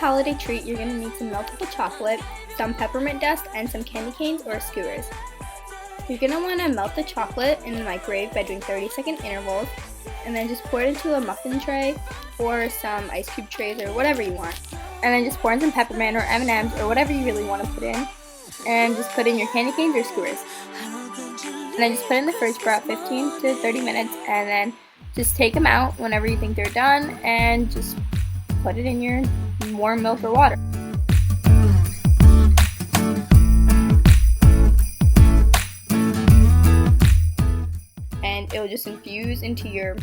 holiday treat, you're going to need some meltable chocolate, some peppermint dust, and some candy canes or skewers. You're going to want to melt the chocolate in the microwave by doing 30-second intervals, and then just pour it into a muffin tray or some ice cube trays or whatever you want. And then just pour in some peppermint or M&Ms or whatever you really want to put in, and just put in your candy canes or skewers. And then just put it in the fridge for about 15 to 30 minutes, and then just take them out whenever you think they're done and just put it in your warm milk or water. And it will just infuse into your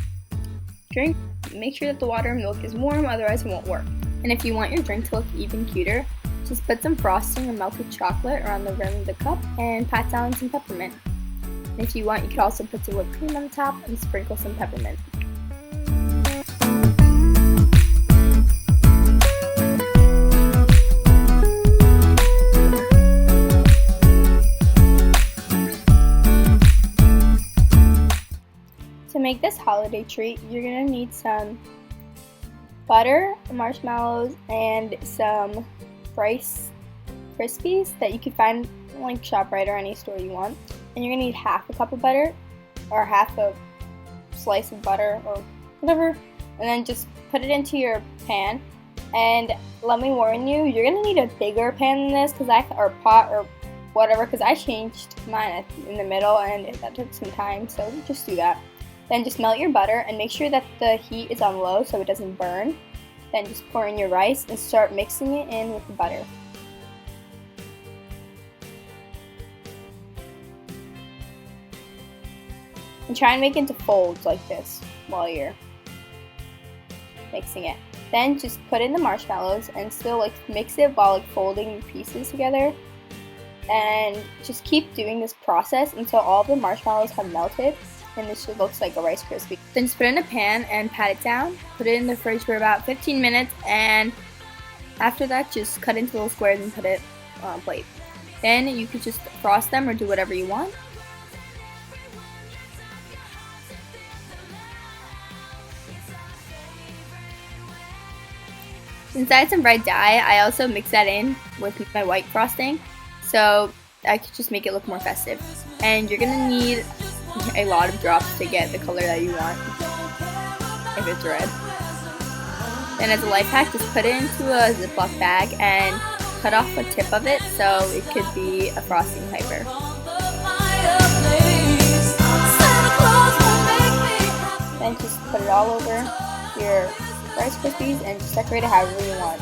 drink. Make sure that the water and milk is warm, otherwise it won't work. And if you want your drink to look even cuter, just put some frosting or melted chocolate around the rim of the cup and pat down some peppermint. And if you want, you could also put some whipped cream on the top and sprinkle some peppermint. To make this holiday treat, you're going to need some butter, marshmallows, and some Rice Krispies that you can find in like ShopRite or any store you want. And you're going to need half a cup of butter or half a slice of butter or whatever. And then just put it into your pan. And let me warn you, you're going to need a bigger pan than this or pot or whatever, because I changed mine in the middle and that took some time, so just do that. Then just melt your butter and make sure that the heat is on low so it doesn't burn. Then just pour in your rice and start mixing it in with the butter. And try and make it into folds like this while you're mixing it. Then just put in the marshmallows and still mix it while folding the pieces together. And just keep doing this process until all the marshmallows have melted. And this just looks like a Rice Krispie. Then just put it in a pan and pat it down. Put it in the fridge for about 15 minutes, and after that just cut into little squares and put it on a plate. Then you could just frost them or do whatever you want. Since I had some red dye, I also mixed that in with my white frosting, so I could just make it look more festive. And you're gonna need a lot of drops to get the color that you want, if it's red. Then as a life hack, just put it into a Ziploc bag and cut off the tip of it so it could be a frosting piper. Then just put it all over your Rice Krispies and just decorate it however you want.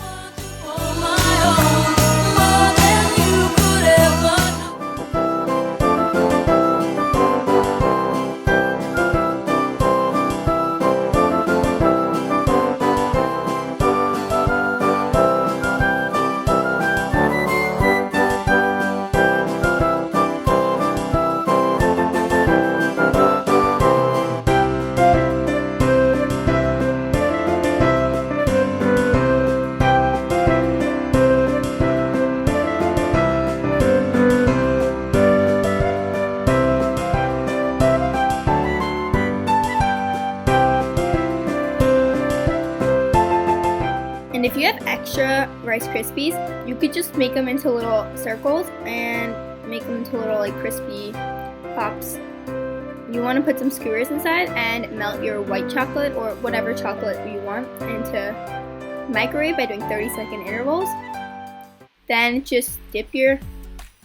And if you have extra Rice Krispies, you could just make them into little circles and make them into little crispy pops. You want to put some skewers inside and melt your white chocolate or whatever chocolate you want into microwave by doing 30-second intervals. Then just dip your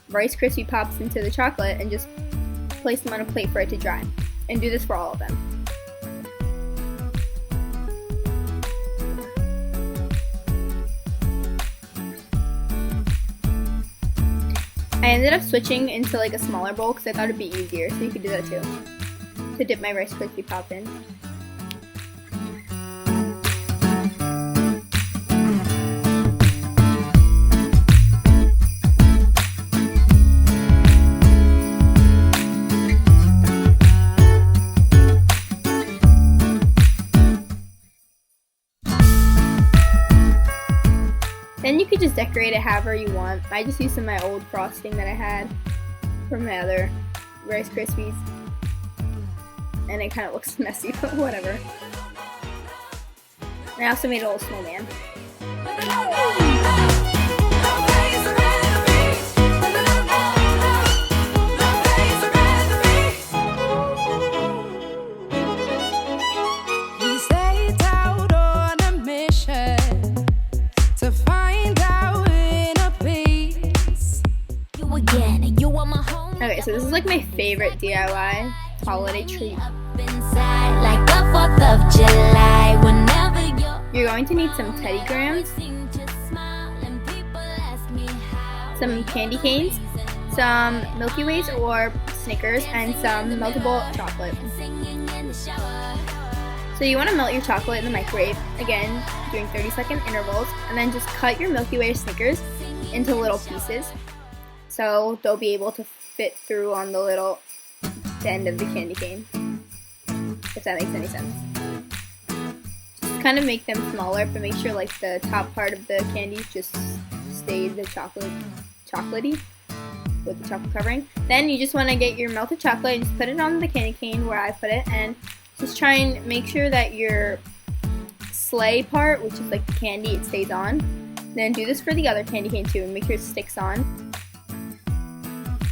Rice Krispie Pops into the chocolate and just place them on a plate for it to dry. And do this for all of them. I ended up switching into a smaller bowl because I thought it'd be easier, so you could do that too. To dip my Rice Krispie Pop in. Then you could just decorate it however you want. I just used some of my old frosting that I had from my other Rice Krispies. And it kind of looks messy, but whatever. And I also made a little snowman. We set out on a mission to find our inner peace. You again, you are my home. Okay, so this is like my favorite DIY holiday treat. Inside like a 4th of July. Whenever You're going to need some Teddy Grahams, some candy canes, some Milky Ways or Snickers, and some meltable chocolate. So you want to melt your chocolate in the microwave, again, doing 30-second intervals, and then just cut your Milky Way or Snickers into little pieces, so they'll be able to fit through on the little end of the candy cane, if that makes any sense. Just kind of make them smaller, but make sure like the top part of the candies just stay the chocolatey with the chocolate covering. Then you just want to get your melted chocolate and just put it on the candy cane where I put it, and just try and make sure that your sleigh part, which is like the candy, it stays on. Then do this for the other candy cane too and make sure it sticks on.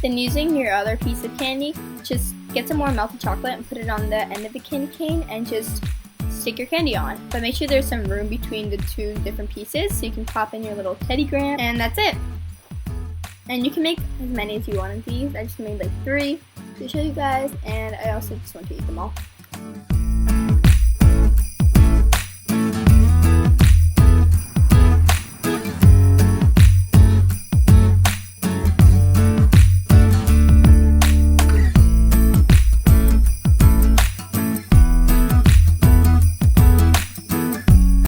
Then using your other piece of candy, just get some more melted chocolate and put it on the end of the candy cane and just stick your candy on. But make sure there's some room between the two different pieces so you can pop in your little Teddy Graham, and that's it. And you can make as many as you want of these. I just made like 3 to show you guys, and I also just want to eat them all.